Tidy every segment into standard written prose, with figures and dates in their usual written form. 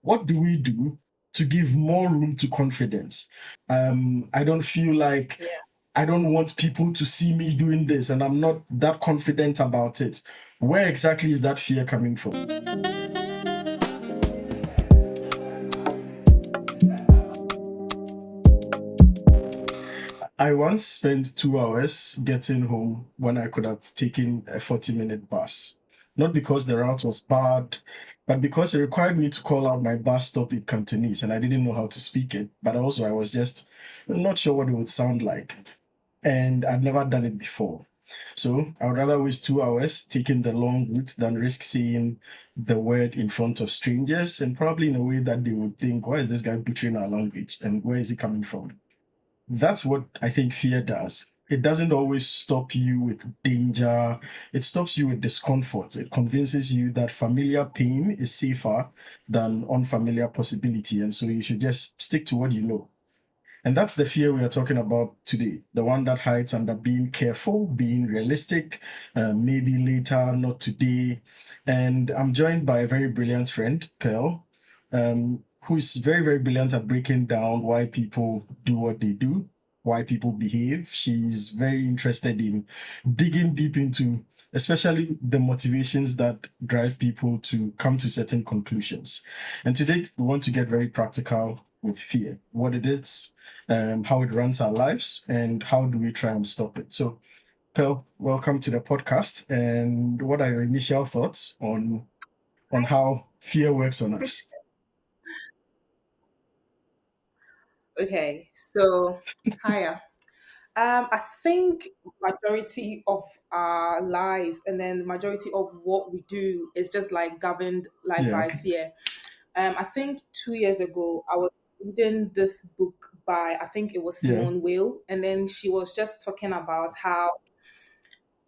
what do we do to give more room to confidence? I don't feel like Yeah. I don't want people to see me doing this and I'm not that confident about it. Where exactly is that fear coming from? I once spent 2 hours getting home when I could have taken a 40-minute bus. Not because the route was bad, but because it required me to call out my bus stop in Cantonese and I didn't know how to speak it. But also, I was just not sure what it would sound like. And I'd never done it before. So I would rather waste 2 hours taking the long route than risk saying the word in front of strangers and probably in a way that they would think, why is this guy butchering our language and where is he coming from? That's what I think fear does. It doesn't always stop you with danger. It stops you with discomfort. It convinces you that familiar pain is safer than unfamiliar possibility. And so you should just stick to what you know. And that's the fear we are talking about today. The one that hides under being careful, being realistic, maybe later, not today. And I'm joined by a very brilliant friend, Pearl, who is very, very brilliant at breaking down why people do what they do, why people behave. She's very interested in digging deep into, especially the motivations that drive people to come to certain conclusions. And today we want to get very practical with fear, what it is, how it runs our lives, and how do we try and stop it. So, Pearl, welcome to the podcast. And what are your initial thoughts on how fear works on us? Okay. So, hiya. I think majority of our lives and then majority of what we do is just like governed like Yeah, by fear. I think 2 years ago I was reading this book by I think it was yeah, Simone Weil, and then she was just talking about how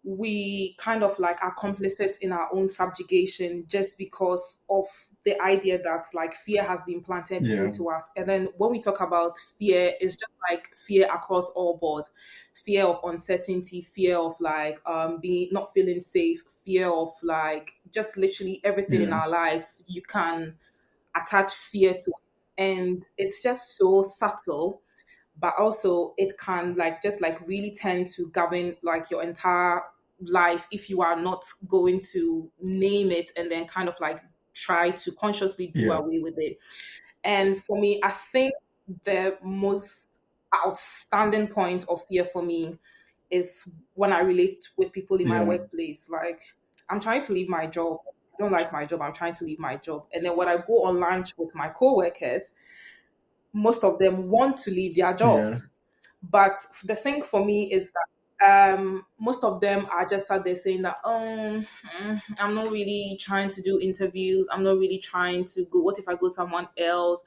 we kind of like are complicit in our own subjugation just because of the idea that like fear has been planted yeah, into us. And then when we talk about fear, it's just like fear across all boards: fear of uncertainty, fear of like being not feeling safe, fear of like just literally everything in yeah, our lives you can attach fear to it. And it's just so subtle, but also it can like just like really tend to govern like your entire life if you are not going to name it and then kind of like try to consciously do yeah, away with it. And for me, I think the most outstanding point of fear for me is when I relate with people in my yeah, workplace. Like, I'm trying to leave my job. I don't like my job. I'm trying to leave my job. And then when I go on lunch with my coworkers, most of them want to leave their yeah, jobs. But the thing for me is that most of them are just sat there saying that, I'm not really trying to do interviews. I'm not really trying to go. What if I go someone else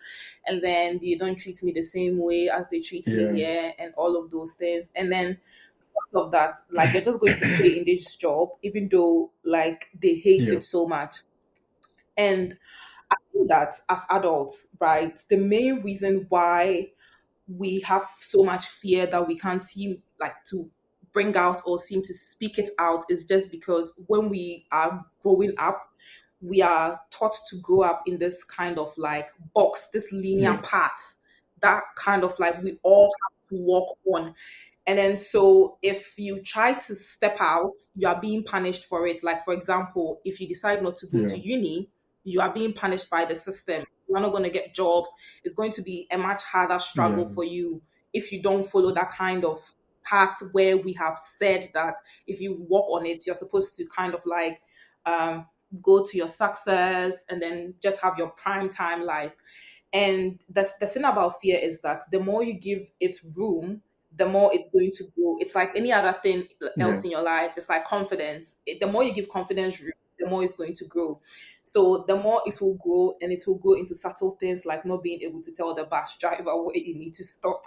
and then they don't treat me the same way as they treat me yeah, here and all of those things. And then because of that, like they're just going to stay in this job, even though like they hate yeah, it so much. And I think that as adults, right, the main reason why we have so much fear that we can't seem like to bring out or seem to speak it out is just because when we are growing up, we are taught to grow up in this kind of like box, this linear yeah, path that kind of like we all have to walk on. And then, so if you try to step out, you are being punished for it. Like, for example, if you decide not to go yeah, to uni, you are being punished by the system. You're not going to get jobs. It's going to be a much harder yeah, struggle for you if you don't follow that kind of path where we have said that if you walk on it, you're supposed to kind of like um, go to your success and then just have your prime time life. And that's the thing about fear is that the more you give it room, the more it's going to grow. It's like any other thing yeah, else in your life. It's like confidence. The more you give confidence room, the more it's going to grow. So the more it will grow, and it will go into subtle things like not being able to tell the bus driver where you need to stop.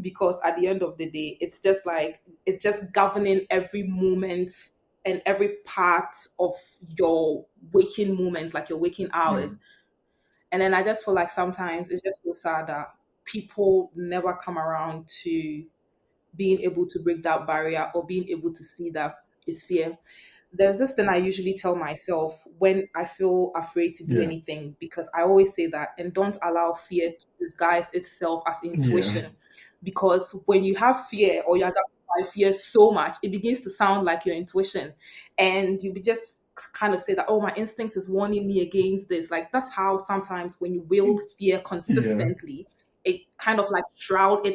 Because at the end of the day, it's just like it's just governing every moment and every part of your waking moments, like your waking yeah, hours. And then I just feel like sometimes it's just so sad that people never come around to being able to break that barrier or being able to see that it's fear. there's this thing I usually tell myself when I feel afraid to do Yeah. anything, because I always say that, and don't allow fear to disguise itself as Yeah. intuition. Because when you have fear or you're governed by fear so much, it begins to sound like your intuition. And you be just kind of say that, oh, my instinct is warning me against this. Like, that's how sometimes when you wield fear Yeah. consistently, it kind of like shroud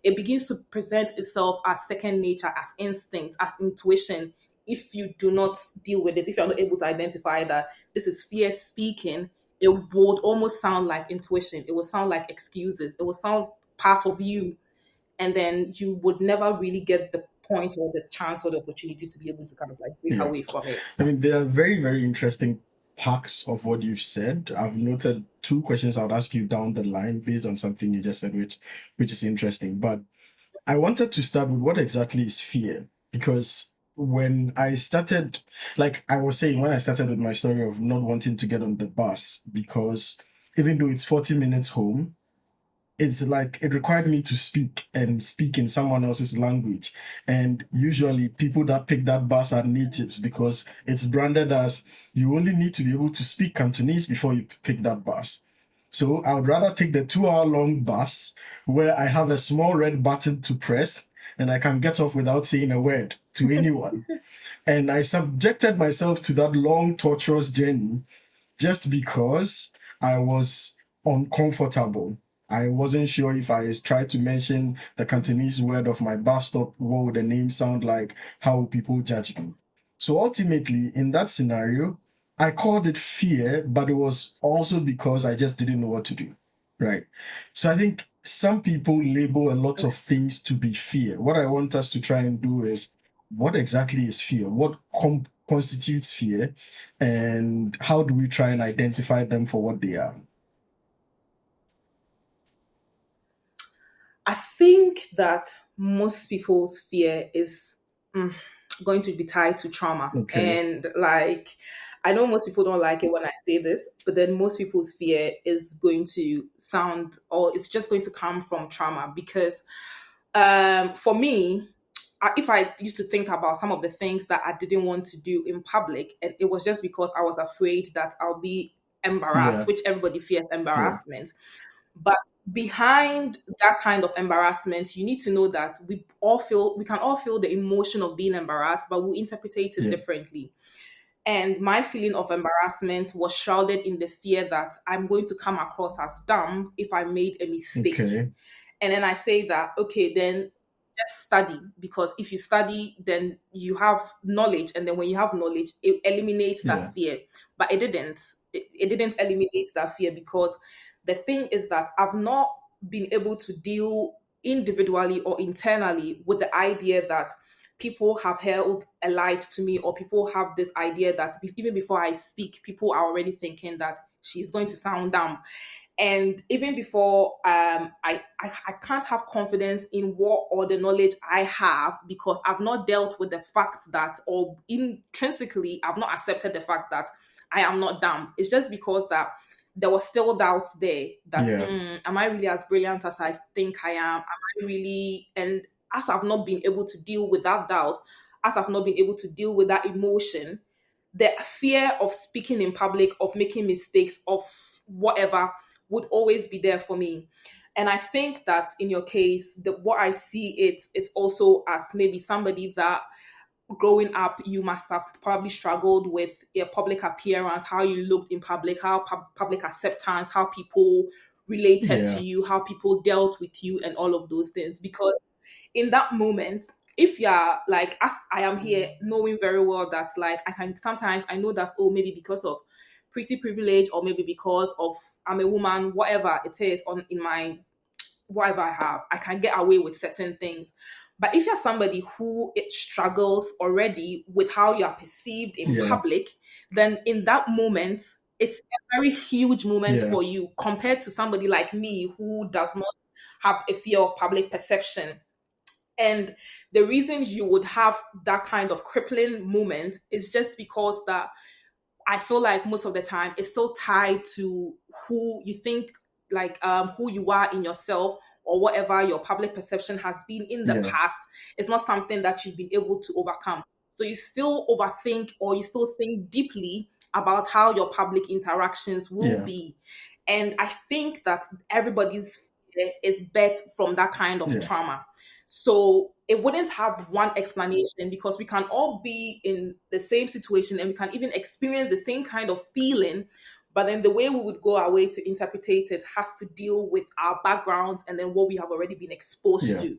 it begins to present itself as second nature, as instinct, as intuition. If you do not deal with it, if you're not able to identify that this is fear speaking, it would almost sound like intuition. It would sound like excuses. It would sound part of you. And then you would never really get the point or the chance or the opportunity to be able to kind of like break Yeah. away from it. I mean, there are very, very interesting parts of what you've said. I've noted two questions I would ask you down the line based on something you just said, which is interesting. But I wanted to start with what exactly is fear, because when I started, like I was saying, when I started with my story of not wanting to get on the bus, because even though it's 40 minutes home, it's like it required me to speak and speak in someone else's language. And usually people that pick that bus are natives, because it's branded as you only need to be able to speak Cantonese before you pick that bus. So I would rather take the 2 hour long bus where I have a small red button to press and I can get off without saying a word to anyone. And I subjected myself to that long, torturous journey just because I was uncomfortable. I wasn't sure if I tried to mention the Cantonese word of my bus stop, what would the name sound like? How would people judge me? So ultimately, in that scenario, I called it fear, but it was also because I just didn't know what to do. Right. So I think some people label a lot of things to be fear. What I want us to try and do is, what exactly is fear? What constitutes fear? And how do we try and identify them for what they are? I think that most people's fear is mm, going to be tied to trauma. Okay. And like, I know most people don't like it when I say this, but then most people's fear is going to sound, or it's just going to come from trauma. Because for me, if I used to think about some of the things that I didn't want to do in public, and it was just because I was afraid that I'll be embarrassed, Yeah. which everybody fears Yeah. embarrassment. But behind that kind of embarrassment, you need to know that we can all feel the emotion of being embarrassed, but we interpret it Yeah. differently. And my feeling of embarrassment was shrouded in the fear that I'm going to come across as dumb if I made a mistake. Okay. And then I say that, okay, then just study, because if you study, then you have knowledge. And then when you have knowledge, it eliminates Yeah. that fear. But it didn't. It didn't eliminate that fear, because the thing is that I've not been able to deal individually or internally with the idea that people have held a light to me, or people have this idea that even before I speak, people are already thinking that she's going to sound dumb. And even before I can't have confidence in what or the knowledge I have, because I've not dealt with the fact that, or intrinsically I've not accepted the fact that I am not dumb. It's just because that there was still doubts there that Yeah. am I really as brilliant as I think I am? Am I really? And as I've not been able to deal with that doubt, as I've not been able to deal with that emotion, the fear of speaking in public, of making mistakes, of whatever, would always be there for me. And I think that in your case, what I see it is also as maybe somebody that growing up you must have probably struggled with your public appearance, how you looked in public, how public acceptance, how people related to Yeah. you, how people dealt with you, and all of those things. Because in that moment, if you're like, as I am here, knowing very well that like I can sometimes, I know that, oh, maybe because of pretty privilege, or maybe because of I'm a woman, whatever it is on in my whatever I have, I can get away with certain things. But if you're somebody who it struggles already with how you are perceived in Yeah. public, then in that moment, it's a very huge moment Yeah. for you, compared to somebody like me who does not have a fear of public perception. And the reason you would have that kind of crippling moment is just because that I feel like most of the time it's still tied to who you think, like who you are in yourself, or whatever your public perception has been in the Yeah. past. It's not something that you've been able to overcome. So you still overthink, or you still think deeply about how your public interactions will Yeah. be. And I think that everybody's fear is birthed from that kind of Yeah. trauma. So it wouldn't have one explanation, because we can all be in the same situation and we can even experience the same kind of feeling. But then the way we would go our way to interpretate it has to deal with our backgrounds and then what we have already been exposed Yeah. to.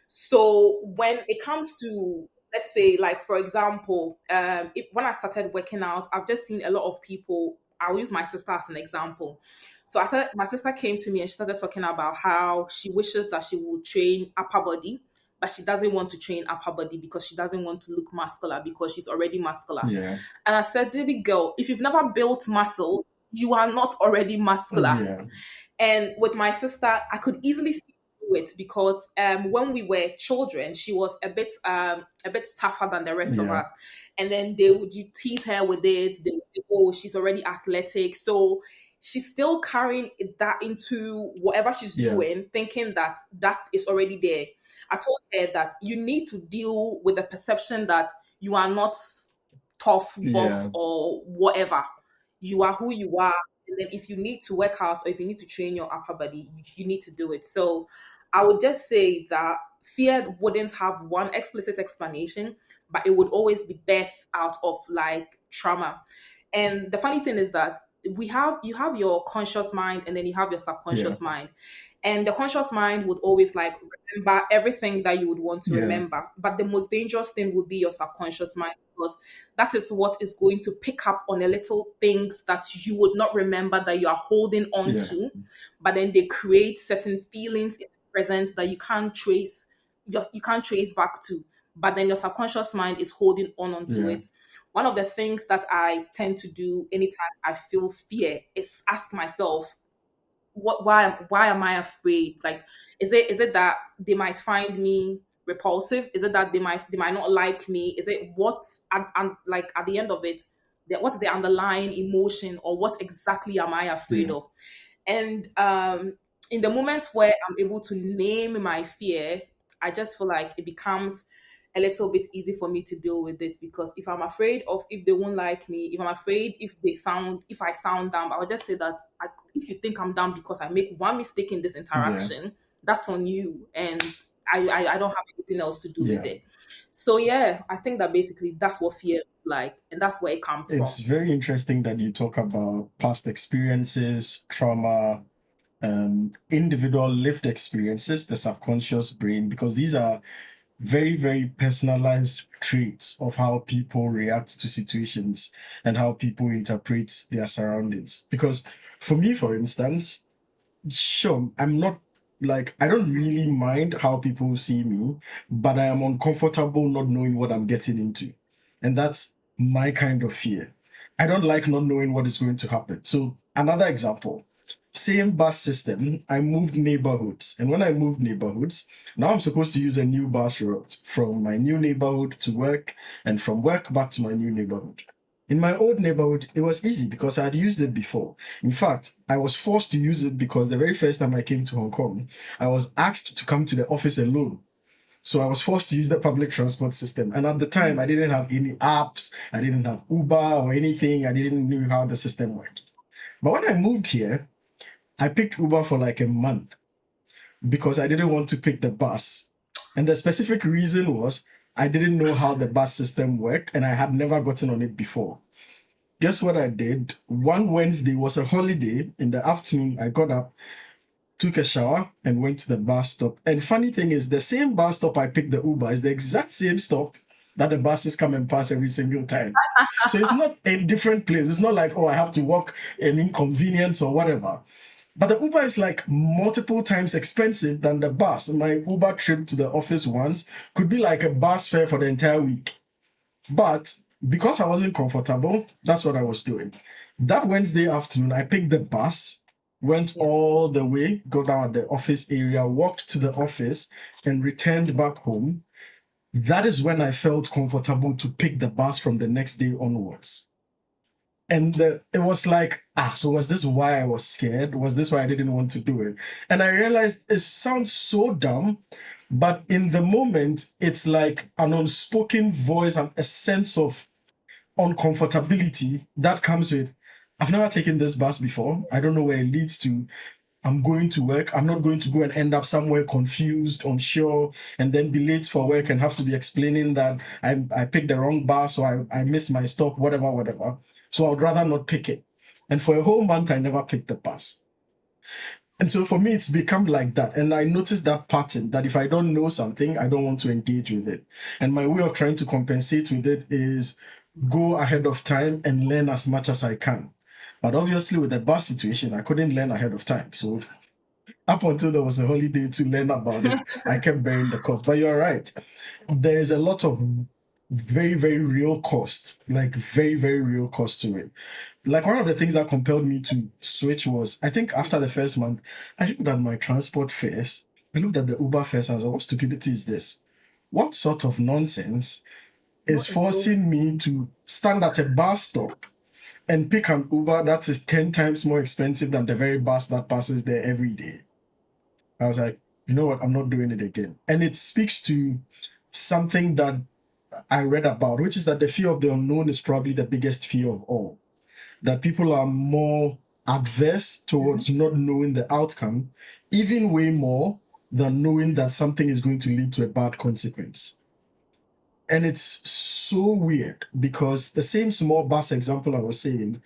So when it comes to, let's say, like for example, when I started working out, I've just seen a lot of people. I'll use my sister as an example. So my sister came to me and she started talking about how she wishes that she would train upper body, but she doesn't want to train upper body because she doesn't want to look muscular, because she's already muscular. Yeah. And I said, baby girl, if you've never built muscles, you are not already muscular. Yeah. And with my sister, I could easily see through it, because when we were children, she was a bit tougher than the rest of Yeah. us. And then they would you tease her with it. They would say, "Oh, she's already athletic," so she's still carrying that into whatever she's Yeah. doing, thinking that that is already there. I told her that you need to deal with the perception that you are not tough, buff, Yeah. or whatever. You are who you are. And then if you need to work out, or if you need to train your upper body, you need to do it. So I would just say that fear wouldn't have one explicit explanation, but it would always be birthed out of like trauma. And the funny thing is that you have your conscious mind, and then you have your Yeah. subconscious mind. And the conscious mind would always like remember everything that you would want to Yeah. remember. But the most dangerous thing would be your subconscious mind, because that is what is going to pick up on the little things that you would not remember that you are holding on Yeah. to. But then they create certain feelings in the present that you can't trace back to. But then your subconscious mind is holding on onto Yeah. it. One of the things that I tend to do anytime I feel fear is ask myself, why am I afraid? Like, is it that they might find me repulsive? Is it that they might not like me? Is it like at the end of it, what's the underlying emotion, or what exactly am I afraid Yeah. of? And in the moment where I'm able to name my fear, I just feel like it becomes a little bit easy for me to deal with it. Because if I'm afraid of if they won't like me, if I'm afraid if I sound dumb, I'll just say that if you think I'm dumb because I make one mistake in this Yeah. interaction, that's on you, and I don't have anything else to do with Yeah. it. So yeah, I think that basically that's what fear is like, and that's where it comes It's from. very interesting that you talk about past experiences, trauma, individual lived experiences, the subconscious brain, because these are very, very personalized traits of how people react to situations and how people interpret their surroundings. Because for me, for instance, sure, I'm not like, I don't really mind how people see me, but I am uncomfortable not knowing what I'm getting into. And that's my kind of fear. I don't like not knowing what is going to happen. So, another example, same bus system, I moved neighborhoods. And when I moved neighborhoods, now I'm supposed to use a new bus route from my new neighborhood to work, and from work back to my new neighborhood. In my old neighborhood, it was easy because I had used it before. In fact, I was forced to use it because the very first time I came to Hong Kong, I was asked to come to the office alone. So I was forced to use the public transport system. And at the time, I didn't have any apps, I didn't have Uber or anything, I didn't know how the system worked. But when I moved here, I picked Uber for like a month because I didn't want to pick the bus. And the specific reason was I didn't know how the bus system worked and I had never gotten on it before. Guess what I did? One Wednesday was a holiday. In the afternoon, I got up, took a shower, and went to the bus stop. And funny thing is, the same bus stop I picked the Uber is the exact same stop that the buses come and pass every single time. So it's not a different place. It's not like, oh, I have to walk an inconvenience or whatever. But the Uber is like multiple times expensive than the bus. My Uber trip to the office once could be like a bus fare for the entire week. But because I wasn't comfortable, that's what I was doing. That Wednesday afternoon, I picked the bus, went all the way, got down at the office area, walked to the office, and returned back home. That is when I felt comfortable to pick the bus from the next day onwards. And it was like, so was this why I was scared? Was this why I didn't want to do it? And I realized it sounds so dumb, But in the moment, it's like an unspoken voice and a sense of uncomfortability that comes with, I've never taken this bus before. I don't know where it leads to. I'm going to work. I'm not going to go and end up somewhere confused, unsure, and then be late for work and have to be explaining that I picked the wrong bus or I missed my stop, whatever, whatever. So I would rather not pick it. And for a whole month, I never picked the bus. And so for me, it's become like that. And I noticed that pattern that if I don't know something, I don't want to engage with it. And my way of trying to compensate with it is go ahead of time and learn as much as I can. But obviously, with the bus situation, I couldn't learn ahead of time. So up until there was a holiday to learn about it, I kept bearing the cost. But you're right. There is a lot of very, very real cost, like very, very real cost to it. Like one of the things that compelled me to switch was, I think after the first month, I looked at my transport fares. I looked at the Uber fares and I was like, what stupidity is this? What sort of nonsense is What is going forcing me to stand at a bus stop and pick an Uber that is 10 times more expensive than the very bus that passes there every day? I was like, you know what? I'm not doing it again. And it speaks to something that I read about, which is that the fear of the unknown is probably the biggest fear of all. That people are more adverse towards not knowing the outcome, even way more than knowing that something is going to lead to a bad consequence. And it's so weird because the same small bus example I was saying,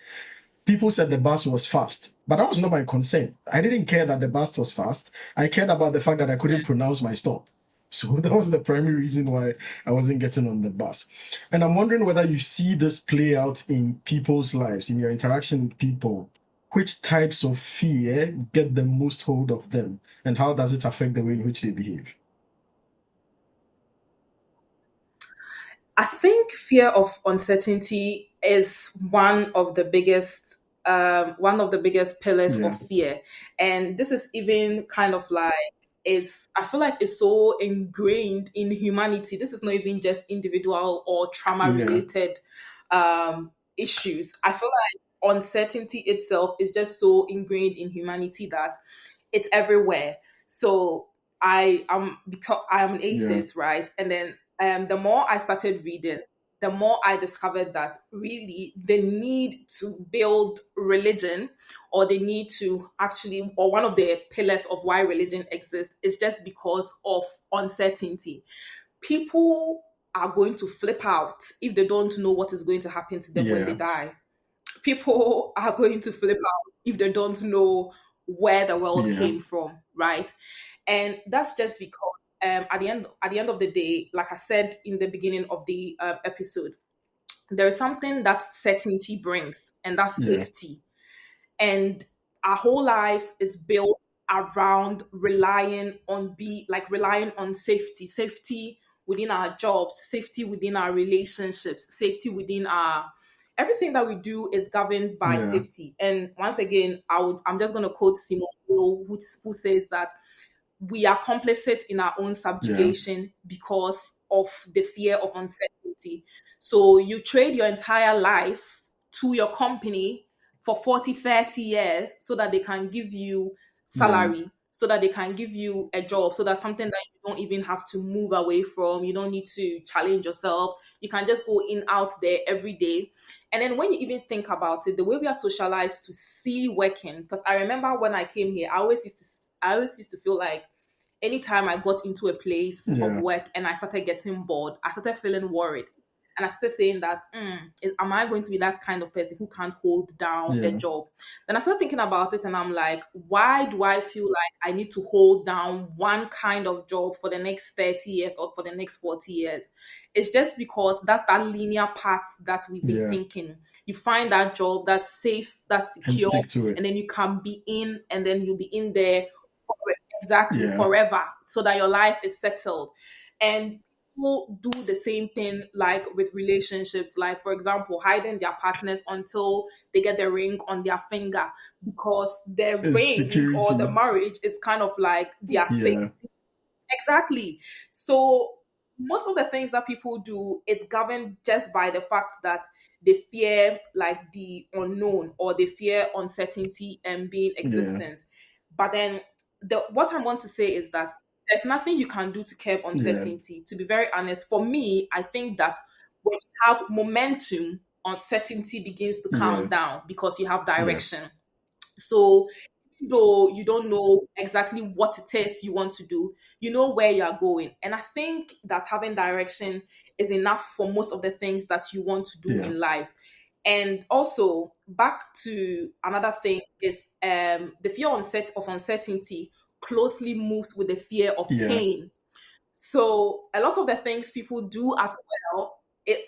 people said the bus was fast, but that was not my concern. I didn't care that the bus was fast. I cared about the fact that I couldn't pronounce my stop. So that was the primary reason why I wasn't getting on the bus. And I'm wondering whether you see this play out in people's lives, in your interaction with people. Which types of fear get the most hold of them, and how does it affect the way in which they behave? I think fear of uncertainty is one of the biggest pillars Yeah, of fear. And this is even kind of like I feel like it's so ingrained in humanity. This is not even just individual or trauma yeah, related issues. I feel like uncertainty itself is just so ingrained in humanity that it's everywhere. So I am, because I am an yeah, atheist, right? And then the more I started reading, the more I discovered that really the need to build religion, or the need to actually, or one of the pillars of why religion exists, is just because of uncertainty. People are going to flip out if they don't know what is going to happen to them when they yeah, die. People are going to flip out if they don't know where the world yeah, came from, right? And that's just because at the end of the day, like I said in the beginning of the episode, there is something that certainty brings, and that's yeah, safety. And our whole lives is built around relying on safety within our jobs, safety within our relationships, safety within our everything that we do is governed by yeah, safety. And once again, I'm just going to quote Simone Weil, who says that we are complicit in our own yeah, subjugation because of the fear of uncertainty. So you trade your entire life to your company for 40, 30 years so that they can give you yeah, salary, so that they can give you a job, so that's something that you don't even have to move away from. You don't need to challenge yourself. You can just go in out there every day. And then when you even think about it, the way we are socialized to see working, because I remember when I came here, I always used to feel like anytime I got into a place of yeah, work and I started getting bored, I started feeling worried. And I started saying that, am I going to be that kind of person who can't hold down a yeah, job? Then I started thinking about it and I'm like, why do I feel like I need to hold down one kind of job for the next 30 years or for the next 40 years? It's just because that's that linear path that we've been yeah, thinking. You find that job that's safe, that's and secure, stick to it. and then you can be in, and then you'll be in there exactly Yeah, forever, so that your life is settled. And people do the same thing like with relationships, like for example hiding their partners until they get the ring on their finger, because the it's ring or the security. marriage is kind of like their safe. Yeah, Exactly. So most of the things that people do is governed just by the fact that they fear like the unknown, or they fear uncertainty and being yeah, existent. But then what I want to say is that there's nothing you can do to curb Yeah. uncertainty. To be very honest, for me, I think that when you have momentum, uncertainty begins to calm Yeah. down because you have Yeah. direction. So even though you don't know exactly what it is you want to do, you know where you are going. And I think that having direction is enough for most of the things that you want to do Yeah. in life. And also, back to another thing is the fear of uncertainty closely moves with the fear of Yeah. pain. So a lot of the things people do as well,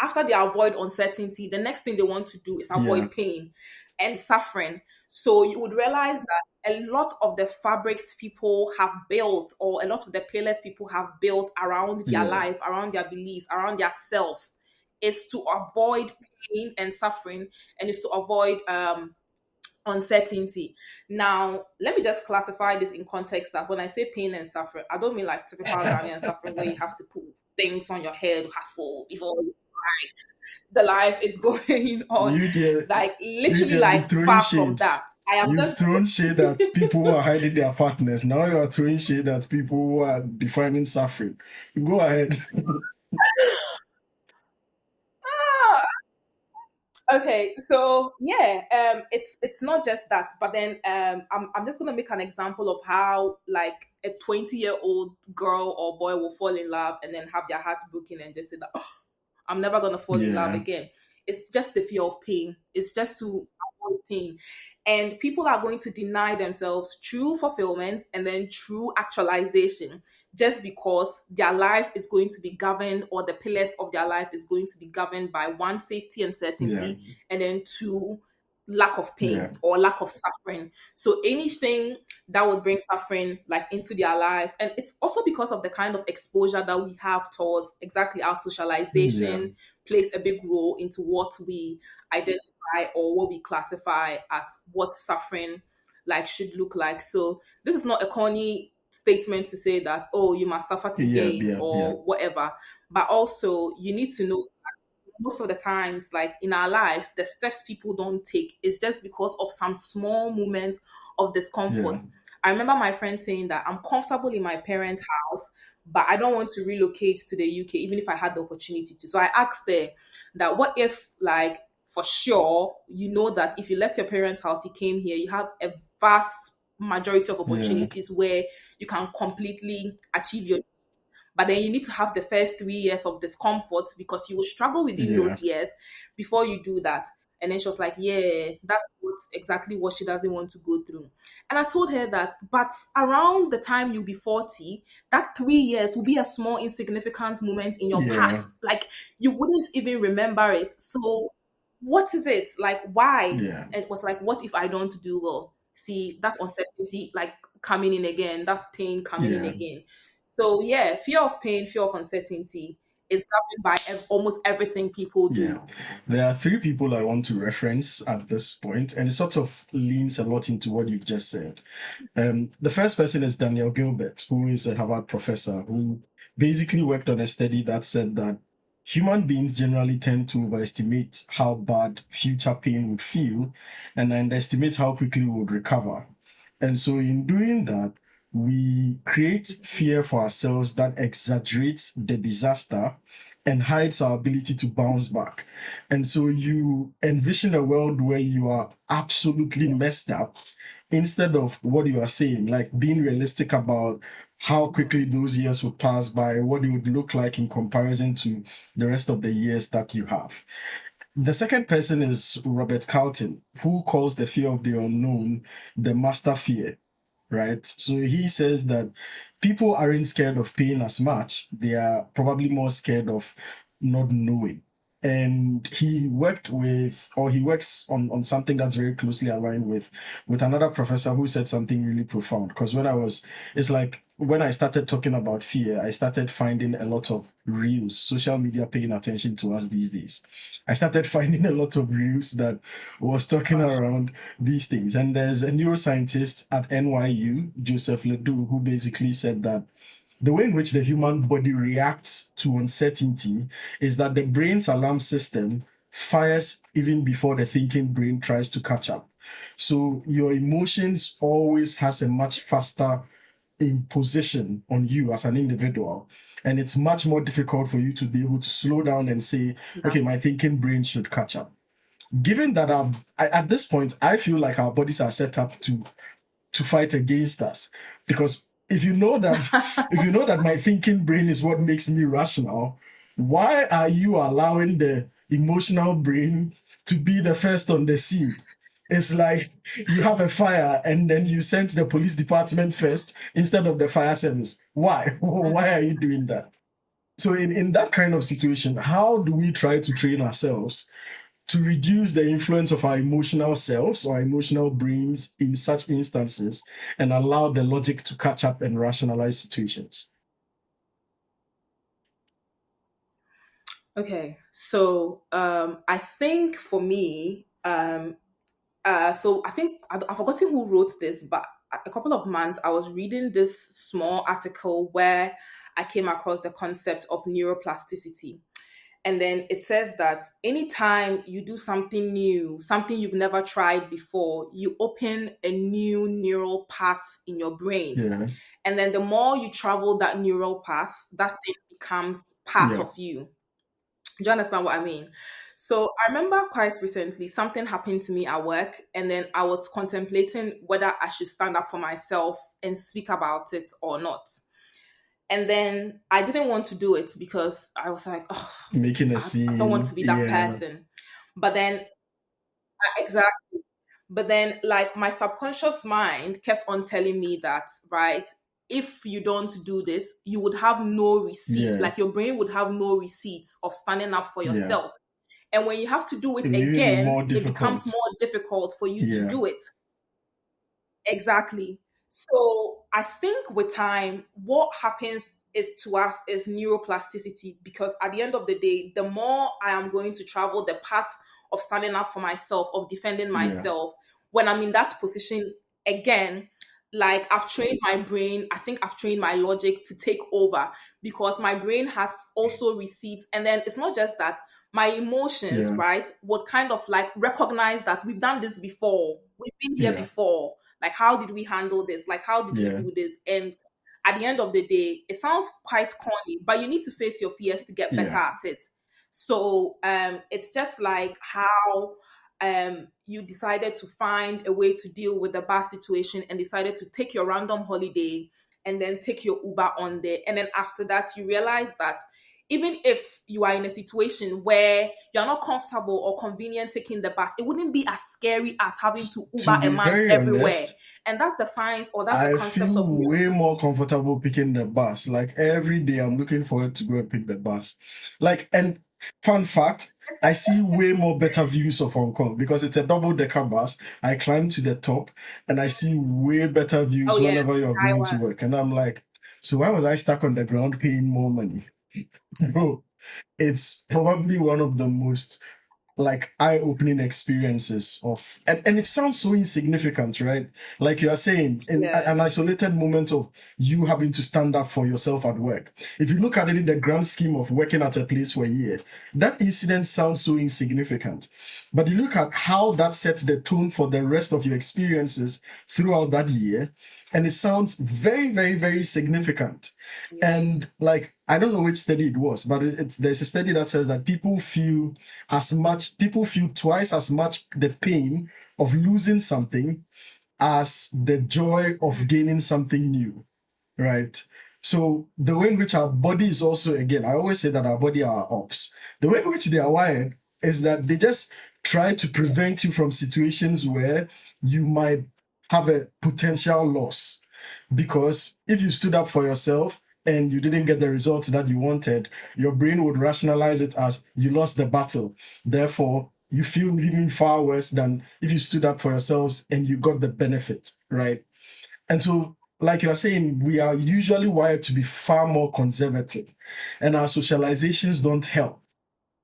after they avoid uncertainty, the next thing they want to do is Yeah. avoid pain and suffering. So you would realize that a lot of the fabrics people have built, or a lot of the pillars people have built around their Yeah. life, around their beliefs, around their self, is to avoid pain and suffering, and is to avoid uncertainty. Now, let me just classify this in context that when I say pain and suffering, I don't mean like typical Ghanaian suffering where you have to put things on your head, hustle before the life is going on. You there, Like you literally there be like throwing far from shades. that. I am You've just thrown shade at people who are hiding their partners. Now you are throwing shade at people who are defining suffering. Go ahead. okay, so yeah, it's not just that, but then I'm just gonna make an example of how like a 20-year-old girl or boy will fall in love and then have their hearts broken and just say that I'm never gonna fall in love Yeah. again. It's just the fear of pain. It's just to avoid pain. And people are going to deny themselves true fulfillment and then true actualization just because their life is going to be governed, or the pillars of their life is going to be governed by one, safety and Yeah. certainty, and then two, lack of Yeah. pain or lack of suffering. So anything that would bring suffering like into their lives, and it's also because of the kind of exposure that we have towards exactly our Yeah. socialization plays a big role into what we identify or what we classify as what suffering like should look like. So this is not a corny statement to say that, oh, you must suffer to Yeah. gain Yeah. Yeah. or whatever, but also you need to know most of the times, like in our lives, the steps people don't take is just because of some small moments of Yeah. discomfort. I remember my friend saying that I'm comfortable in my parents' house, but I don't want to relocate to the UK, even if I had the opportunity to. So I asked her that what if, like, for sure, you know that if you left your parents' house, you came here, you have a vast majority of Yeah. opportunities where you can completely achieve your, but then you need to have the first 3 years of discomfort because you will struggle within Yeah. those years before you do that. And then she was like, yeah, that's exactly what she doesn't want to go through. And I told her that, but around the time you'll be 40, that 3 years will be a small, insignificant moment in your Yeah. past. Like, you wouldn't even remember it. So, what is it? Like, why? Yeah. And it was like, what if I don't do well? See, that's uncertainty, like coming in again. That's pain coming in Yeah. again. So yeah, fear of pain, fear of uncertainty is governed by almost everything people Yeah. do. There are three people I want to reference at this point, and it sort of leans a lot into what you've just said. The first person is Daniel Gilbert, who is a Harvard professor who basically worked on a study that said that human beings generally tend to overestimate how bad future pain would feel and underestimate how quickly we would recover. And so, in doing that, we create fear for ourselves that exaggerates the disaster and hides our ability to bounce back. And so, you envision a world where you are absolutely messed up instead of what you are saying, like being realistic about how quickly those years would pass by, what it would look like in comparison to the rest of the years that you have. The second person is Robert Carlton, who calls the fear of the unknown the master fear, right? So he says that people aren't scared of pain as much. They are probably more scared of not knowing. And he worked with, or he works on something that's very closely aligned with another professor who said something really profound. Because it's like when I started talking about fear, I started finding a lot of reels, social media paying attention to us these days. I started finding a lot of reels that was talking around these things. And there's a neuroscientist at NYU, Joseph Ledoux, who basically said that the way in which the human body reacts to uncertainty is that the brain's alarm system fires even before the thinking brain tries to catch up. So your emotions always has a much faster imposition on you as an individual. And it's much more difficult for you to be able to slow down and say, That, okay, my thinking brain should catch up. Given that at this point, I feel like our bodies are set up to fight against us. Because if you know that my thinking brain is what makes me rational, why are you allowing the emotional brain to be the first on the scene? It's like you have a fire and then you send the police department first instead of the fire service. Why? Why are you doing that? So in that kind of situation, how do we try to train ourselves to reduce the influence of our emotional selves or emotional brains in such instances and allow the logic to catch up and rationalize situations? okay, so I think for me, so I think I've forgotten who wrote this, but a couple of months I was reading this small article where I came across the concept of neuroplasticity. And then it says that anytime you do something new, something you've never tried before, you open a new neural path in your brain. Yeah, And then the more you travel that neural path, that thing becomes part yeah, of you. Do you understand what I mean? So I remember quite recently something happened to me at work, and then I was contemplating whether I should stand up for myself and speak about it or not. And then I didn't want to do it because I was like, oh, making a I don't want scene. to be that Yeah, person. But then, exactly. But then, like, my subconscious mind kept on telling me that, right, if you don't do this, you would have no receipts. yeah, Like, your brain would have no receipts of standing up for yeah. yourself. And when you have to do It it will even be again, more it becomes difficult. more difficult for you to Yeah, do it. Exactly. So I think with time, what happens is to us is neuroplasticity, because at the end of the day, the more I am going to travel the path of standing up for myself, of defending yeah, myself, when I'm in that position again, like I've trained my brain, I think I've trained my logic to take over, because my brain has also receipts. And then it's not just that, my emotions, yeah, right, would kind of like recognize that we've done this before, we've been here yeah, before. Like, how did we handle this? Like, how did we yeah, do this? And at the end of the day, it sounds quite corny, but you need to face your fears to get better yeah, at it. So it's just like how you decided to find a way to deal with the bad situation and decided to take your random holiday and then take your Uber on there. And then after that, you realize that even if you are in a situation where you're not comfortable or convenient taking the bus, it wouldn't be as scary as having to to Uber a be man very everywhere. honest, And that's the science, or that's the I concept feel of way more comfortable picking the bus. Like every day, I'm looking forward to go and pick the bus. Like, and fun fact, I see way more better views of Hong Kong because it's a double-decker bus. I climb to the top and I see way better oh views yeah, whenever you're going to Taiwan. work. And I'm like, so why was I stuck on the ground paying more money? Bro, it's probably one of the most like eye-opening experiences of and it sounds so insignificant, right? Like you are saying in Yeah, an isolated moment of you having to stand up for yourself at work. If you look at it in the grand scheme of working at a place for a year, that incident sounds so insignificant, but you look at how that sets the tone for the rest of your experiences throughout that year, and it sounds very, very, very significant. yeah, And like I don't know which study it was, but there's a study that says that people feel twice as much the pain of losing something as the joy of gaining something new, right? So the way in which our body is also, again, I always say that our body are ops. The way in which they are wired is that they just try to prevent you from situations where you might have a potential loss. Because if you stood up for yourself and you didn't get the results that you wanted, your brain would rationalize it as you lost the battle. Therefore, you feel even far worse than if you stood up for yourselves and you got the benefit, right? And so, like you are saying, we are usually wired to be far more conservative, and our socializations don't help.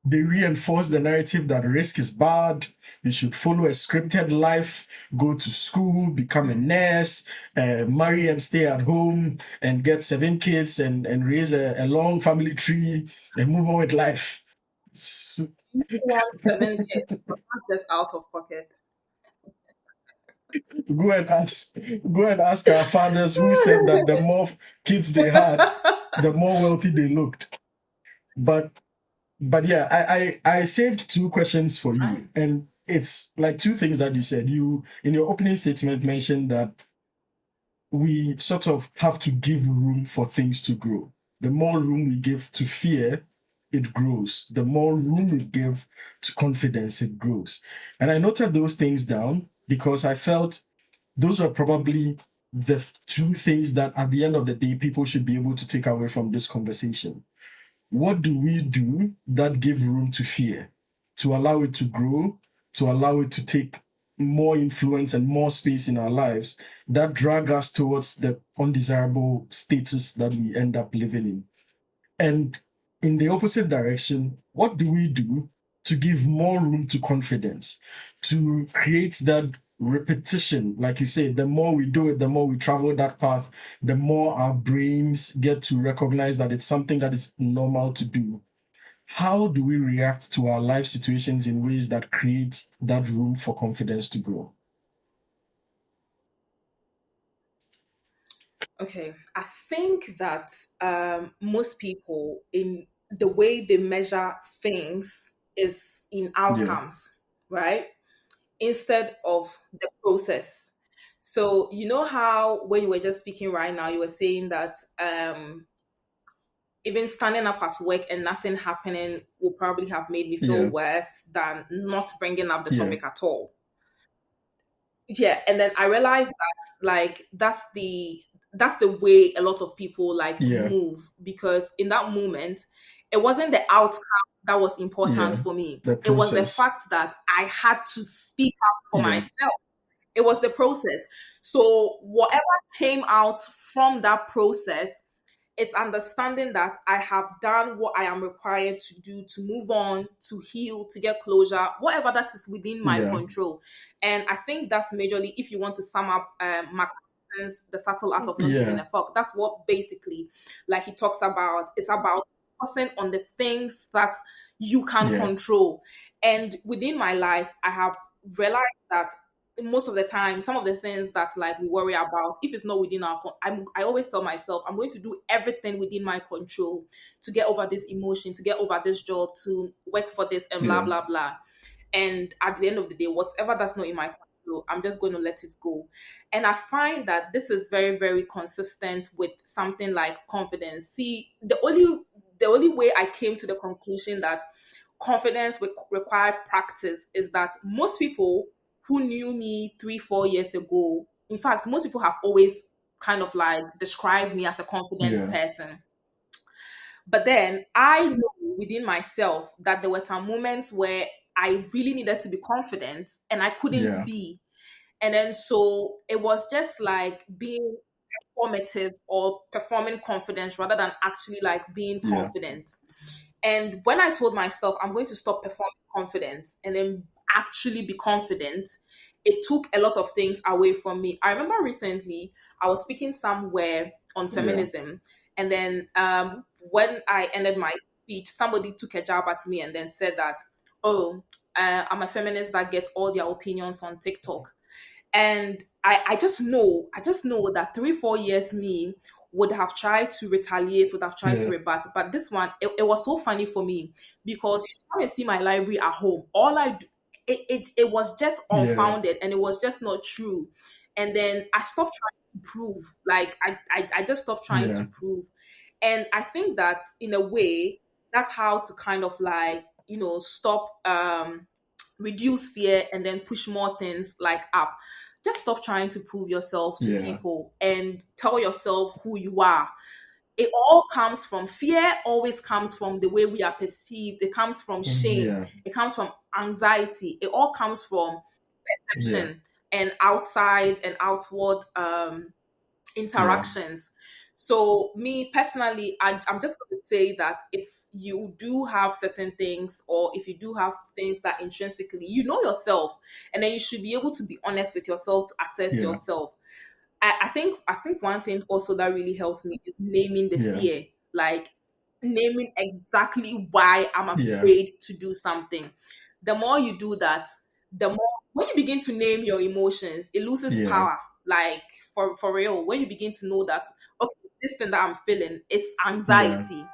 They reinforce the narrative that risk is bad. You should follow a scripted life, go to school, become a nurse, marry and stay at home, and get 7 kids and raise a long family tree and move on with life. So, who wants 7 kids? That's just out of pocket. Go and ask, go and ask our fathers who said that the more kids they had, the more wealthy they looked. But yeah, I saved two questions for Right. you, and it's like two things that you said. You in your opening statement mentioned that we sort of have to give room for things to grow. The more room we give to fear, it grows. The more room we give to confidence, it grows. And I noted those things down because I felt those are probably the two things that at the end of the day, people should be able to take away from this conversation. What do we do that give room to fear, to allow it to grow, to allow it to take more influence and more space in our lives that drag us towards the undesirable status that we end up living in? And in the opposite direction, what do we do to give more room to confidence, to create that repetition? Like you say, the more we do it, the more we travel that path, the more our brains get to recognize that it's something that is normal to do. How do we react to our life situations in ways that create that room for confidence to grow? Okay, I think that most people in the way they measure things is in Yeah, outcomes, right? Instead of the process. So you know how when you were just speaking right now, you were saying that even standing up at work and nothing happening will probably have made me feel yeah, worse than not bringing up the yeah, topic at all. Yeah, and then I realized that like that's the way a lot of people like yeah, move, because in that moment it wasn't the outcome that was important yeah. for me. The It was the process. fact that I had to speak up for Yeah, myself. It was the process. So whatever came out from that process, it's understanding that I have done what I am required to do to move on, to heal, to get closure, whatever that is within my yeah, control. And I think that's majorly, if you want to sum up Mark Manson's The Subtle Art of Not Giving yeah, a Fuck, that's what basically, like he talks about, it's about focusing on the things that you can yeah, control. And within my life, I have realized that most of the time, some of the things that like we worry about, if it's not within our I always tell myself I'm going to do everything within my control to get over this emotion, to get over this job, to work for this, and blah yeah, blah blah. And at the end of the day, whatever that's not in my control, I'm just going to let it go. And I find that this is very very consistent with something like confidence. See, the only way I came to the conclusion that confidence require practice is that most people who knew me 3 4 years ago, in fact most people have always kind of like described me as a confident yeah, person. But then I know within myself that there were some moments where I really needed to be confident and I couldn't yeah, be. And then so it was just like being performative or performing confidence rather than actually like being yeah, confident. And when I told myself I'm going to stop performing confidence and then actually be confident, it took a lot of things away from me. I remember recently I was speaking somewhere on yeah, feminism, and then when I ended my speech, somebody took a jab at me and then said that, "Oh, I'm a feminist that gets all their opinions on TikTok." And I just know that 3 4 years me would have tried to retaliate, would have tried to yeah, rebut. But this one, it was so funny for me because you come and see my library at home. All I do, it was just yeah, unfounded and it was just not true. And then I stopped trying to prove. Like I just stopped trying yeah, to prove. And I think that in a way, that's how to kind of like, stop reduce fear and then push more things like up. Just stop trying to prove yourself to yeah, people and tell yourself who you are. It all comes from fear, always comes from the way we are perceived. It comes from shame. yeah, It comes from anxiety. It all comes from yeah, perception and outside and outward yeah, interactions. So, me personally, I'm just going to say that if you do have certain things, or if you do have things that intrinsically you know yourself, and then you should be able to be honest with yourself to assess yeah, yourself. I think one thing also that really helps me is naming the yeah, fear, like naming exactly why I'm yeah, afraid to do something. The more you do that, the more when you begin to name your emotions, it loses Yeah. power. Like for real, when you begin to know that, okay, this thing that I'm feeling is Yeah. anxiety,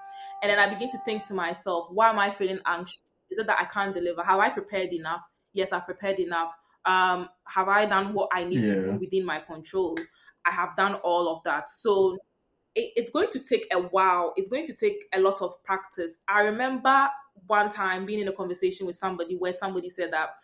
and then I begin to think to myself, why am I feeling anxious? Is it that I can't deliver? Have I prepared enough? Yes, I've prepared enough. Have I done what I need to do Yeah. within my control? I have done all of that. So it's going to take a while. It's going to take a lot of practice. I remember one time being in a conversation with somebody where somebody said that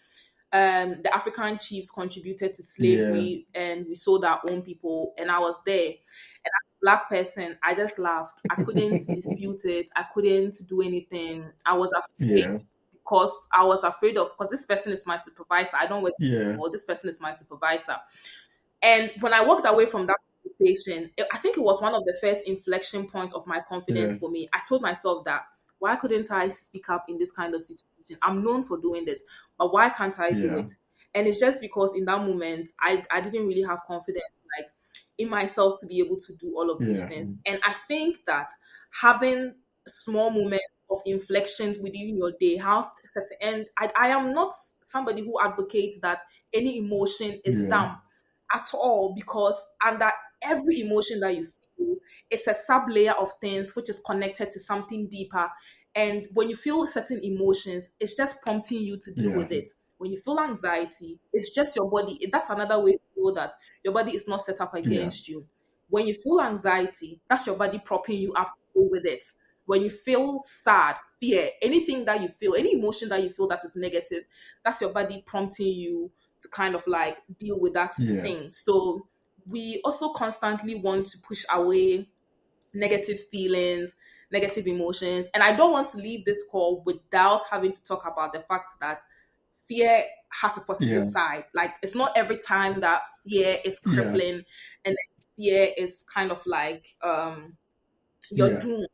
the African chiefs contributed to Yeah. slavery and we sold our own people. And I was there. And as a black person, I just laughed. I couldn't dispute it. I couldn't do anything. I was afraid Yeah. because I was afraid of, because this person is my supervisor. I don't work Yeah. anymore. This person is my supervisor. And when I walked away from that conversation, I think it was one of the first inflection points of my Yeah. confidence for me. I told myself that, why couldn't I speak up in this kind of situation? I'm known for doing this, but why can't I do Yeah. it? And it's just because in that moment, I didn't really have confidence like in myself to be able to do all of these Yeah. things. And I think that having small moments of inflections within your day, how and I am not somebody who advocates that any emotion is Yeah. dumb at all, because under every emotion that you feel, it's a sub layer of things which is connected to something deeper. And when you feel certain emotions, it's just prompting you to deal Yeah. with it. When you feel anxiety, it's just your body. That's another way to know that your body is not set up Yeah. against you. When you feel anxiety, that's your body propping you up to deal with it. When you feel sad, fear, anything that you feel, any emotion that you feel that is negative, that's your body prompting you to kind of like deal with that Yeah. thing. So we also constantly want to push away negative feelings, negative emotions. And I don't want to leave this call without having to talk about the fact that fear has a positive Yeah. side. Like it's not every time that fear is Yeah. crippling and fear is kind of like you're Yeah. doomed.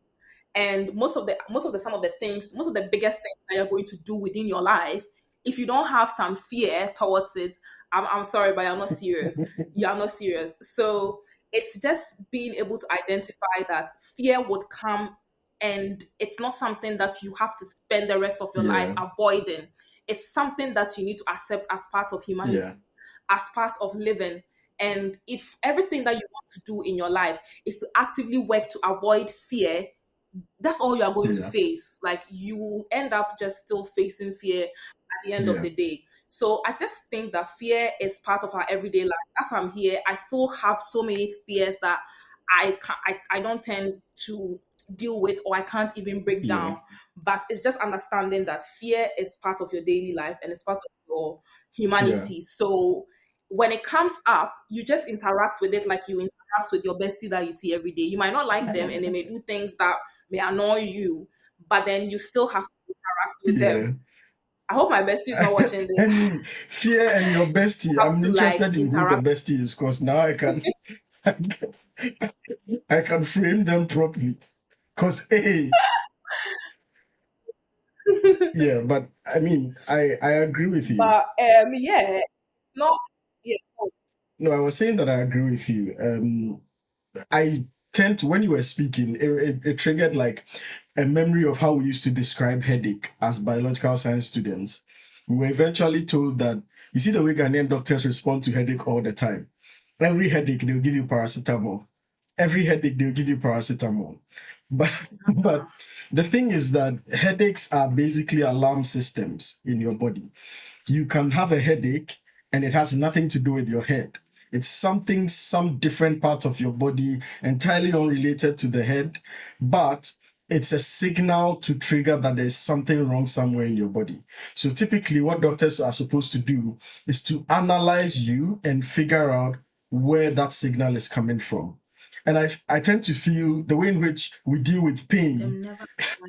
And most of the some of the things, most of the biggest things that you're going to do within your life, if you don't have some fear towards it, I'm sorry, but you're not serious. You're not serious. So it's just being able to identify that fear would come, and it's not something that you have to spend the rest of your life Yeah. avoiding. It's something that you need to accept as part of humanity, Yeah. as part of living. And if everything that you want to do in your life is to actively work to avoid fear, that's all you are going to Yeah. face. Like you end up just still facing fear at the end of Yeah. the day. So I just think that fear is part of our everyday life. As I'm here, I still have so many fears that I don't tend to deal with, or I can't even break Yeah. down. But it's just understanding that fear is part of your daily life and it's part of your Yeah. humanity. So when it comes up, you just interact with it like you interact with your bestie that you see every day. You might not like them and they may do things that may annoy you, but then you still have to interact with them. Yeah. I hope my bestie is not watching this. Any fear and your bestie. You have I'm to like interested in who the interact. bestie is because now I can frame them properly. Cause hey, yeah, but I mean I agree with you. But yeah, not yeah. No, I was saying that I agree with you. I tend to, when you were speaking, it triggered like a memory of how we used to describe headache as biological science students. We were eventually told that, you see the way Ghanaian doctors respond to headache all the time. Every headache, they'll give you paracetamol. Every headache, they'll give you paracetamol. But, but the thing is that headaches are basically alarm systems in your body. You can have a headache and it has nothing to do with your head. It's something, some different part of your body, entirely unrelated to the head, but it's a signal to trigger that there's something wrong somewhere in your body. So typically what doctors are supposed to do is to analyze you and figure out where that signal is coming from. And I tend to feel the way in which we deal with pain, Them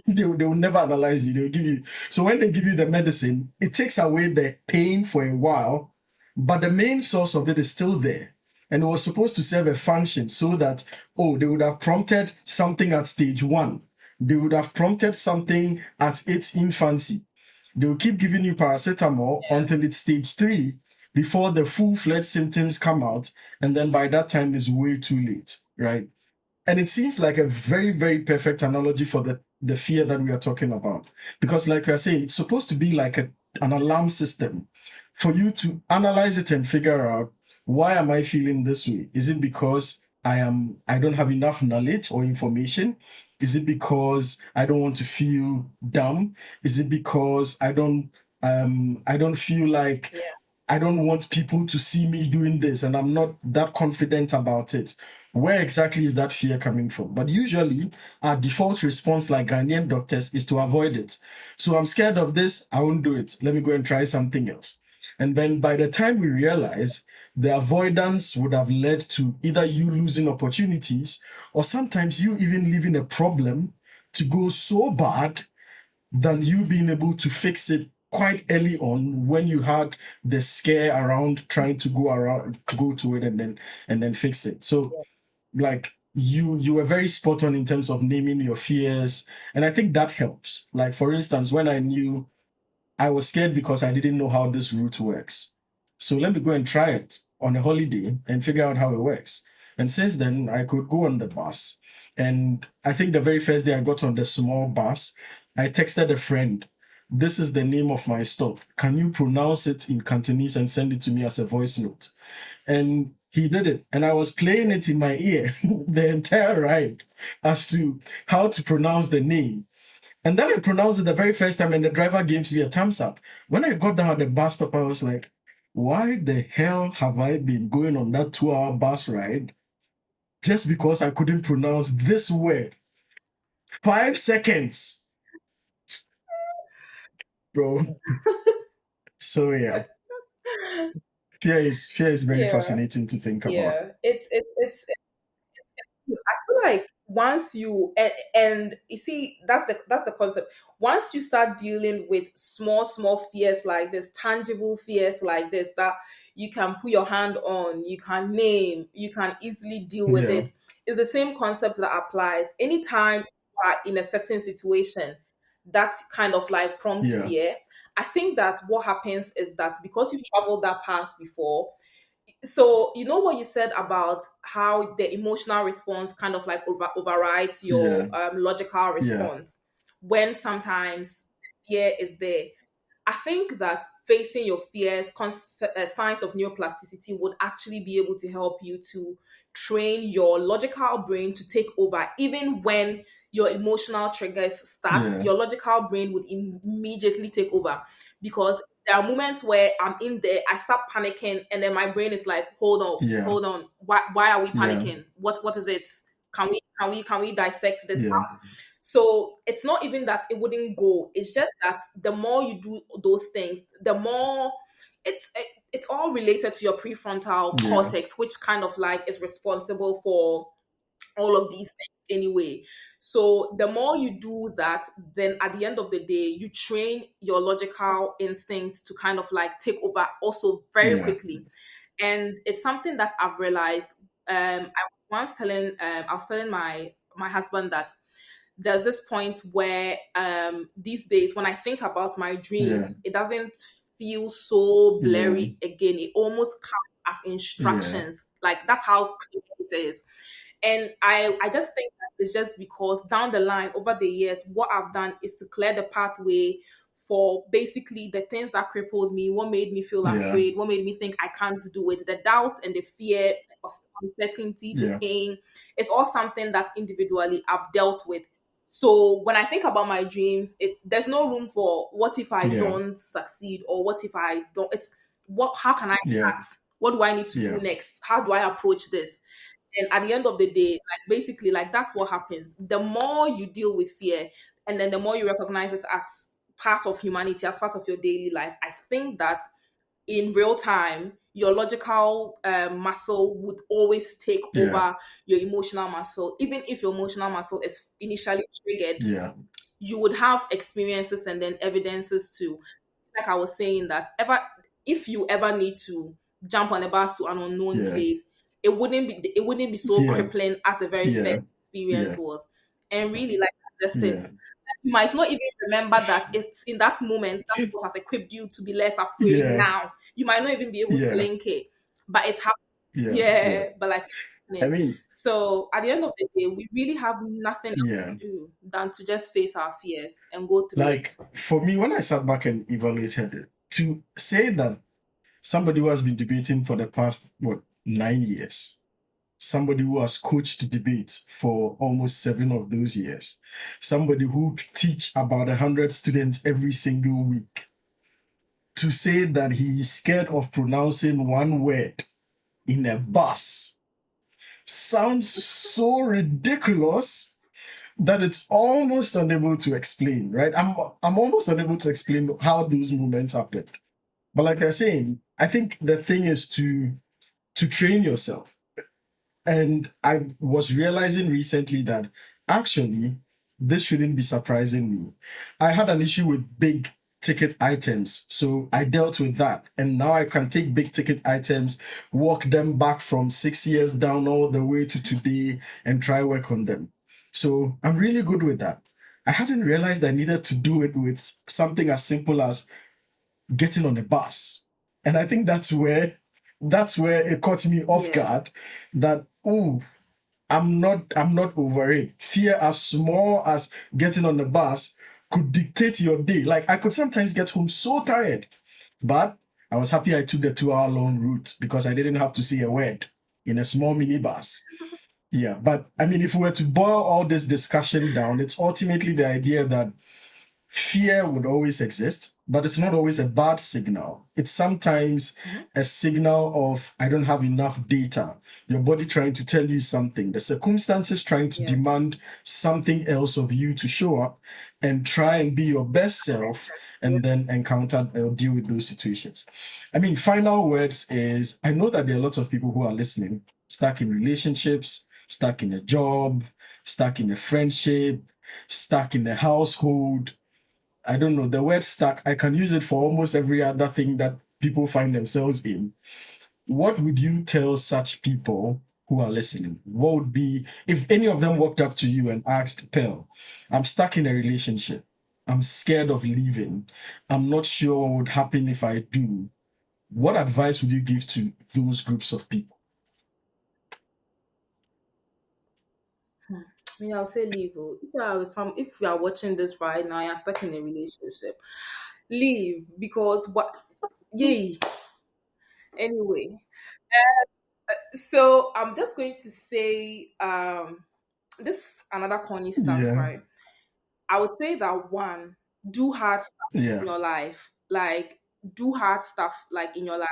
never. they will never analyze you. They'll give you, so when they give you the medicine, it takes away the pain for a while, but the main source of it is still there. And it was supposed to serve a function so that, oh, they would have prompted something at stage 1. They would have prompted something at its infancy. They will keep giving you paracetamol until it's stage 3 before the full-fledged symptoms come out. And then by that time, it's way too late, right? And it seems like a very, very perfect analogy for the fear that we are talking about. Because like I saying, it's supposed to be like an alarm system for you to analyze it and figure out, why am I feeling this way? Is it because I don't have enough knowledge or information? Is it because I don't want to feel dumb? Is it because I don't feel like, Yeah. I don't want people to see me doing this and I'm not that confident about it? Where exactly is that fear coming from? But usually, our default response, like Ghanaian doctors, is to avoid it. So I'm scared of this, I won't do it. Let me go and try something else. And then by the time we realize, the avoidance would have led to either you losing opportunities or sometimes you even leaving a problem to go so bad than you being able to fix it quite early on when you had the scare around trying to go to it and then fix it. So like you were very spot on in terms of naming your fears, and I think that helps. Like for instance, when I knew I was scared because I didn't know how this route works, so let me go and try it on a holiday and figure out how it works. And since then I could go on the bus, and I think the very first day I got on the small bus, I texted a friend, this is the name of my stop, can you pronounce it in Cantonese and send it to me as a voice note? And he did it, and I was playing it in my ear the entire ride as to how to pronounce the name. And then I pronounced it the very first time, and the driver gives me a thumbs up. When I got down at the bus stop, I was like, why the hell have I been going on that 2 hour bus ride just because I couldn't pronounce this word? 5 seconds, bro. So yeah, fear is very Yeah. fascinating to think about. Yeah. I feel like once you and you see that's the concept. Once you start dealing with small fears like this, tangible fears like this that you can put your hand on, you can name, you can easily deal with Yeah, it. It's the same concept that applies anytime you are in a certain situation that kind of like prompts yeah, fear. I think that what happens is that because you've traveled that path before, so you know what you said about how the emotional response kind of like overrides yeah, your logical yeah, response when sometimes fear is there. I think that facing your fears, signs of neuroplasticity would actually be able to help you to train your logical brain to take over. Even when your emotional triggers start, yeah, your logical brain would immediately take over because there are moments where I'm in there, I start panicking, and then my brain is like, yeah, hold on, why are we yeah, panicking? What is it? Can we dissect this? yeah, So it's not even that it wouldn't go. It's just that the more you do those things, the more it's all related to your prefrontal yeah, cortex, which kind of like is responsible for all of these things anyway. So the more you do that, then at the end of the day, you train your logical instinct to kind of like take over also very yeah, quickly. And it's something that I've realized. I was telling my husband that there's this point where these days when I think about my yeah, dreams, it doesn't feel so yeah, blurry again. It almost comes as yeah, instructions. Like that's how clear it is. And I just think that it's just because down the line over the years, what I've done is to clear the pathway for basically the things that crippled me, what made me feel yeah, afraid, what made me think I can't do it, the doubt and the fear of uncertainty, the yeah, pain. It's all something that individually I've dealt with. So when I think about my dreams, it's there's no room for what if I yeah, don't succeed or what if I don't. It's what how can I yeah, start? What do I need to do yeah, next? How do I approach this? And at the end of the day, like basically, like that's what happens. The more you deal with fear, and then the more you recognize it as part of humanity, as part of your daily life, I think that in real time, your logical muscle would always take yeah, over your emotional muscle. Even if your emotional muscle is initially triggered, yeah, you would have experiences and then evidences too. Like I was saying that ever if you ever need to jump on a bus to an unknown yeah, place, it wouldn't be so yeah, crippling as the very yeah, first experience yeah, was. And really like that's just it. yeah, You might not even remember that it's in that moment that's what has equipped you to be less afraid yeah, now. You might not even be able to yeah, link it. But it's happening. yeah, yeah. Yeah, but like it's I happening. mean, So at the end of the day, we really have nothing else yeah. to do than to just face our fears and go through it. Like for me, when I sat back and evaluated it, to say that somebody who has been debating for the past, what, 9 years, somebody who has coached debates for almost 7 of those years, somebody who teach about 100 students every single week, to say that he is scared of pronouncing one word in a bus sounds so ridiculous that it's almost unable to explain, right? I'm almost unable to explain how those moments happen. But like I was saying, I think the thing is to train yourself. And I was realizing recently that actually this shouldn't be surprising me. I had an issue with big ticket items, so I dealt with that. And now I can take big ticket items, walk them back from 6 years down all the way to today and try work on them. So I'm really good with that. I hadn't realized I needed to do it with something as simple as getting on a bus. And I think that's where it caught me off Yeah. guard that, oh, I'm not over it. Fear as small as getting on the bus could dictate your day. Like I could sometimes get home so tired, but I was happy I took the 2 hour long route because I didn't have to say a word in a small minibus. Yeah, but I mean, if we were to boil all this discussion down, it's ultimately the idea that fear would always exist, but it's not always a bad signal. It's sometimes a signal of, I don't have enough data. Your body trying to tell you something, the circumstances trying to Yeah. demand something else of you to show up and try and be your best self and then encounter or deal with those situations. I mean, final words is I know that there are lots of people who are listening, stuck in relationships, stuck in a job, stuck in a friendship, stuck in a household. I don't know, the word stuck, I can use it for almost every other thing that people find themselves in. What would you tell such people who are listening? What would be, if any of them walked up to you and asked, Pearl, I'm stuck in a relationship. I'm scared of leaving. I'm not sure what would happen if I do. What advice would you give to those groups of people? Me, I'll say leave. Oh. If you are watching this right now, you're stuck in a relationship, leave because what? Yay. Anyway, so I'm just going to say this another corny stuff, Yeah, right? I would say that one, do hard stuff in yeah, your life. Like, do hard stuff like in your life.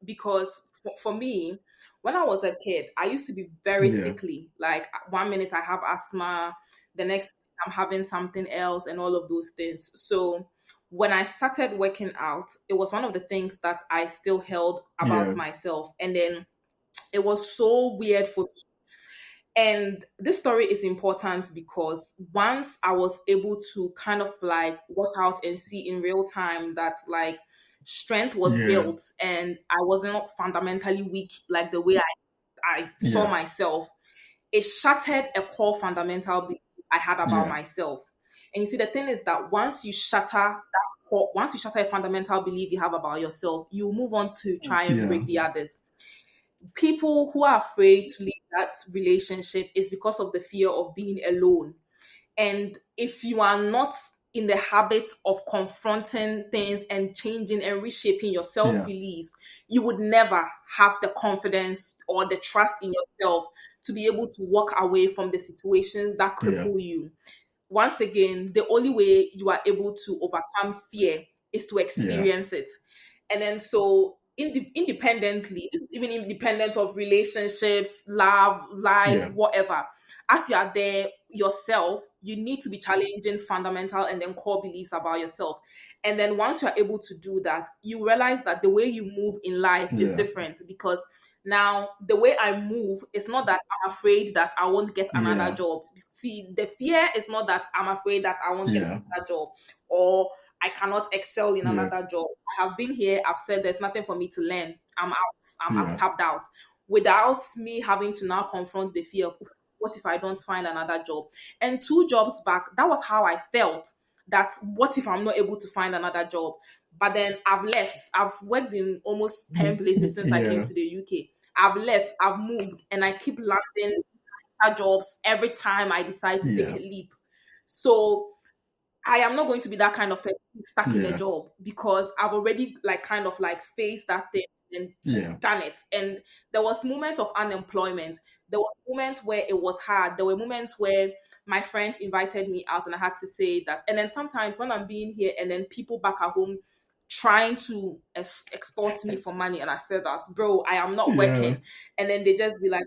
Because for me, when I was a kid, I used to be very yeah, sickly. Like, 1 minute I have asthma, the next minute I'm having something else, and all of those things. So, when I started working out, it was one of the things that I still held about yeah, myself. And then it was so weird for me. And this story is important because once I was able to kind of like work out and see in real time that like strength was yeah, built and I was not fundamentally weak like the way I saw yeah, myself, it shattered a core fundamental belief I had about yeah, myself. And you see, the thing is that once you shatter a fundamental belief you have about yourself, you move on to try and yeah, break the others. People who are afraid to leave that relationship is because of the fear of being alone. And if you are not in the habit of confronting things and changing and reshaping your self yeah, beliefs, you would never have the confidence or the trust in yourself to be able to walk away from the situations that yeah, cripple you. Once again, the only way you are able to overcome fear is to yeah, experience it. And then, so independently, this is even independent of relationships, love, life, yeah, whatever. As you are there yourself, you need to be challenging fundamental and then core beliefs about yourself. And then once you are able to do that, you realize that the way you move in life is yeah, different because now the way I move is not that I'm afraid that I won't get another yeah, job. See, the fear is not that I'm afraid that I won't get yeah, another job or I cannot excel in yeah, another job. I have been here, I've said there's nothing for me to learn. I'm out. I've yeah, tapped out. Without me having to now confront the fear of what if I don't find another job? And 2 jobs back, that was how I felt. That what if I'm not able to find another job? But then I've left. I've worked in almost 10 places since I came yeah, to the UK. I've left, I've moved, and I keep landing other jobs every time I decide to take a yeah, leap. So I am not going to be that kind of person who's stuck in a yeah, job because I've already like kind of like faced that thing. and Yeah. done it. And there was moments of unemployment. There was moments where it was hard. There were moments where my friends invited me out and I had to say that. And then sometimes when I'm being here and then people back at home trying to extort me for money, and I said that, bro, I am not Yeah. working. And then they just be like,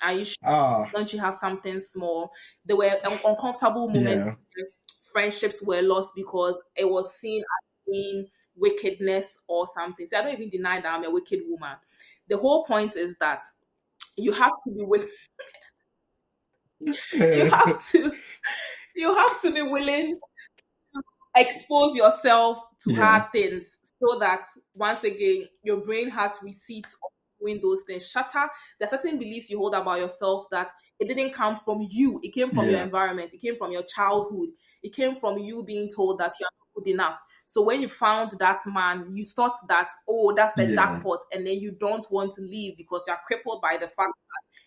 are you sure? Ah. Don't you have something small? There were uncomfortable moments Yeah. where friendships were lost because it was seen as being wickedness or something. So I don't even deny that I'm a wicked woman. The whole point is that you have to be willing. You have to. You have to be willing expose yourself to Yeah. hard things so that once again your brain has receipts of doing those things. Shatter. There are certain beliefs you hold about yourself that it didn't come from you, it came from your Yeah. environment, it came from your childhood, it came from you being told that you're not good enough. So when you found that man, you thought that, oh, that's the Yeah. jackpot, and then you don't want to leave because you're crippled by the fact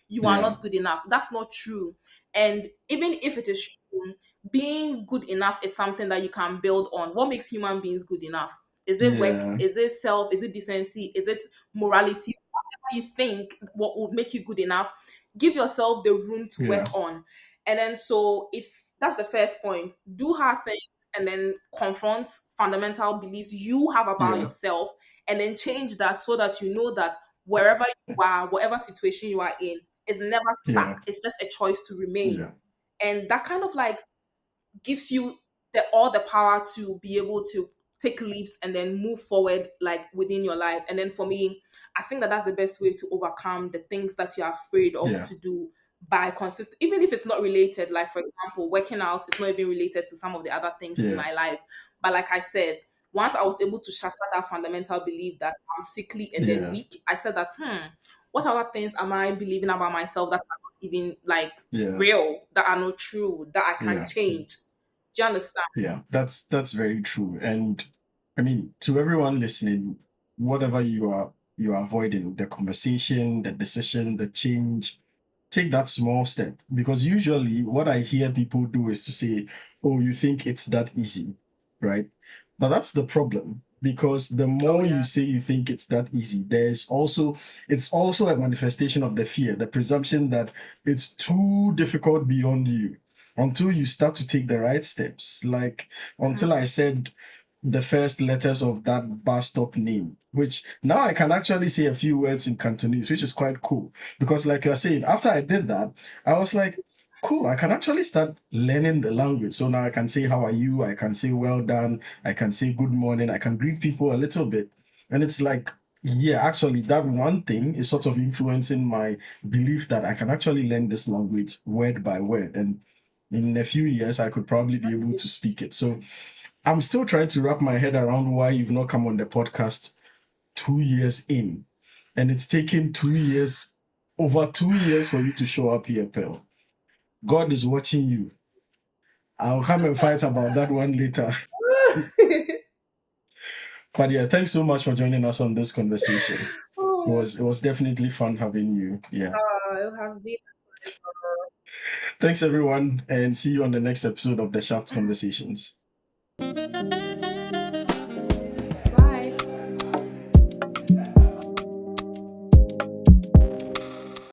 you are Yeah. not good enough. That's not true. And even if it is true, being good enough is something that you can build on. What makes human beings good enough? Is it work? Yeah. Is it self? Is it decency? Is it morality? Whatever you think what would make you good enough, give yourself the room to Yeah. work on. And then so if that's the first point, do hard things and then confront fundamental beliefs you have about Yeah. yourself and then change that so that you know that wherever you are, whatever situation you are in, is never Yeah. stuck. It's just a choice to remain. Yeah. And that kind of like gives you all the power to be able to take leaps and then move forward like within your life. And then for me, I think that that's the best way to overcome the things that you're afraid of Yeah. to do by consistent, even if it's not related. Like for example, working out is not even related to some of the other things in Yeah. my life. But like I said, once I was able to shatter that fundamental belief that I'm sickly and then Yeah. weak, I said that what other things am I believing about myself that are not even like Yeah. real, that are not true, that I can Yeah. change? Do you understand? Yeah, that's very true. And I mean, to everyone listening, whatever you are avoiding, the conversation, the decision, the change, take that small step. Because usually what I hear people do is to say, "Oh, you think it's that easy," right? But that's the problem. Because the Oh more you yeah. say you think it's that easy, it's also a manifestation of the fear, the presumption that it's too difficult beyond you until you start to take the right steps. Like until I said the first letters of that bus stop name, which now I can actually say a few words in Cantonese, which is quite cool. Because, like you're saying, after I did that, I was like, cool, I can actually start learning the language. So now I can say, how are you? I can say, well done. I can say, good morning. I can greet people a little bit. And it's like, yeah, actually, that one thing is sort of influencing my belief that I can actually learn this language word by word. And in a few years, I could probably be able to speak it. So I'm still trying to wrap my head around why you've not come on the podcast 2 years in. And it's taken 2 years, over 2 years for you to show up here, Pearl. God is watching you. I'll come and fight about that one later. But yeah, thanks so much for joining us on this conversation. It Oh, was it was definitely fun having you. Yeah. it has been. Thanks everyone and see you on the next episode of the Shaft Conversations.